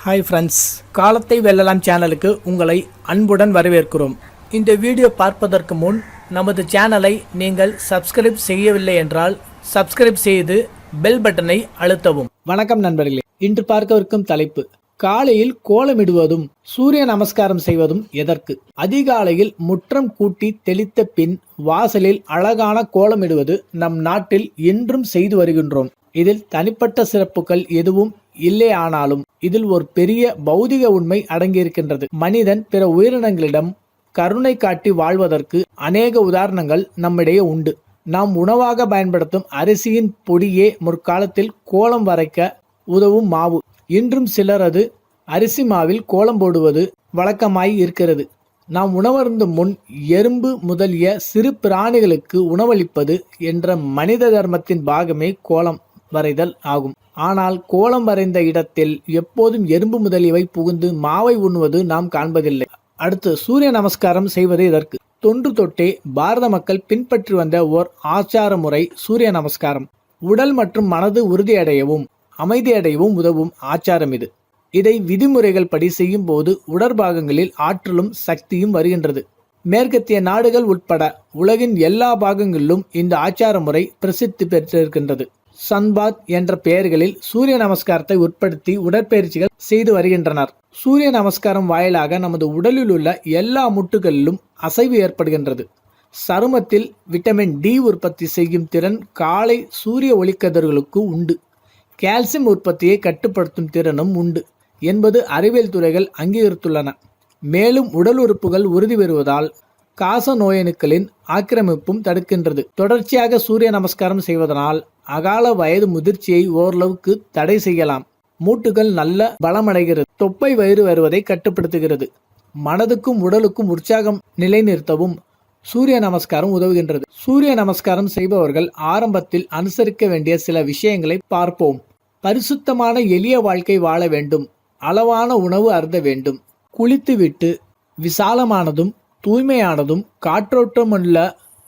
Hi friends, காலத்தை வெல்லலாம் சேனலுக்கு உங்களை அன்புடன் வரவேற்கிறோம். இந்த வீடியோ பார்ப்பதற்கு முன் நமது சேனலை நீங்கள் சப்ஸ்கிரைப் செய்யவில்லை என்றால் சப்ஸ்கிரைப் செய்து பெல் பட்டனை அழுத்தவும். வணக்கம் நண்பர்களே, இன்று பார்க்கவிருக்கும் தலைப்பு: காலையில் கோலமிடுவதும் சூரிய நமஸ்காரம் செய்வதும் எதற்கு? அதிகாலையில் முற்றம் கூட்டி தெளித்த பின் வாசலில் அழகான கோலமிடுவது நம் நாட்டில் இன்றும் செய்து வருகின்றோம். இதில் தனிப்பட்ட சிறப்புகள் எதுவும் இல்லை, ஆனாலும் இதில் ஒரு பெரிய பௌதிக உண்மை அடங்கியிருக்கின்றது. மனிதன் பிற உயிரினங்களிடம் கருணை காட்டி வாழ்வதற்கு அநேக உதாரணங்கள் நம்மிடையே உண்டு. நாம் உணவாக பயன்படுத்தும் அரிசியின் பொடியே முற்காலத்தில் கோலம் வரைக்க உதவும் மாவு. இன்றும் சிலரது அரிசி மாவில் கோலம் போடுவது வழக்கமாய் இருக்கிறது. நாம் உணவருந்தும் முன் எறும்பு முதலிய சிறு பிராணிகளுக்கு உணவளிப்பது என்ற மனித தர்மத்தின் பாகமே கோலம் வரைதல் ஆகும். ஆனால் கோலம் வரைந்த இடத்தில் எப்போதும் எறும்பு முதலியவை புகுந்து மாவை உண்ணுவது நாம் காண்பதில்லை. அடுத்து, சூரிய நமஸ்காரம் செய்வது எதற்கு? தொன்று தொட்டே பாரத மக்கள் பின்பற்றி வந்த ஓர் ஆச்சார முறை சூரிய நமஸ்காரம். உடல் மற்றும் மனது உறுதியடையவும் அமைதியடையவும் உதவும் ஆச்சாரம் இது. இதை விதிமுறைகள் படி செய்யும் போது உடற்பாகங்களில் ஆற்றலும் சக்தியும் வருகின்றது. மேற்கத்திய நாடுகள் உட்பட உலகின் எல்லா பாகங்களிலும் இந்த ஆச்சார முறை பிரசித்தி பெற்றிருக்கின்றது. சன்பாத் என்ற பெயர்களில் சூரிய நமஸ்காரத்தை உட்படுத்தி உடற்பயிற்சிகள் செய்து வருகின்றனர். சூரிய நமஸ்காரம் வாயிலாக நமது உடலில் உள்ள எல்லா முட்டுகளிலும் அசைவு ஏற்படுகின்றது. சருமத்தில் விட்டமின் டி உற்பத்தி செய்யும் திறன் காலை சூரிய ஒளிக்கதிர்களுக்கு உண்டு. கால்சியம் உற்பத்தியை கட்டுப்படுத்தும் திறனும் உண்டு என்பது அறிவியல் துறைகள் அங்கீகரித்துள்ளன. மேலும் உடல் உறுப்புகள் உறுதி பெறுவதால் காச நோயணுக்களின் ஆக்கிரமிப்பும் தடுக்கின்றது. தொடர்ச்சியாக சூரிய நமஸ்காரம் செய்வதனால் அகால வயது முதிர்ச்சியை ஓரளவுக்கு தடை செய்யலாம். மூட்டுகள் நல்ல பலமடைகிறது. தொப்பை வயிறு வருவதை கட்டுப்படுத்துகிறது. மனதுக்கும் உடலுக்கும் உற்சாகம் நிலைநிறுத்தவும் சூரிய நமஸ்காரம் உதவுகின்றது. சூரிய நமஸ்காரம் செய்பவர்கள் ஆரம்பத்தில் அனுசரிக்க வேண்டிய சில விஷயங்களை பார்ப்போம். பரிசுத்தமான எளிய வாழ்க்கை வாழ வேண்டும். அளவான உணவு அருந்த வேண்டும். குளித்துவிட்டு விசாலமானதும் தூய்மையானதும் காற்றோட்டமுள்ள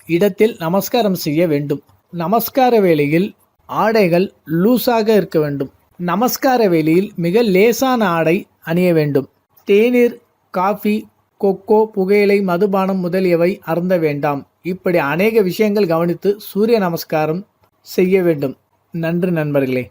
இடத்தில் நமஸ்காரம் செய்ய வேண்டும். நமஸ்கார வேளையில் ஆடைகள் லூஸாக இருக்க வேண்டும். நமஸ்கார வேளையில் மிக லேசான ஆடை அணிய வேண்டும். தேநீர், காஃபி, கொக்கோ, புகையிலை, மதுபானம் முதலியவை அருந்த வேண்டாம். இப்படி அநேக விஷயங்கள் கவனித்து சூரிய நமஸ்காரம் செய்ய வேண்டும். நன்றி நண்பர்களே.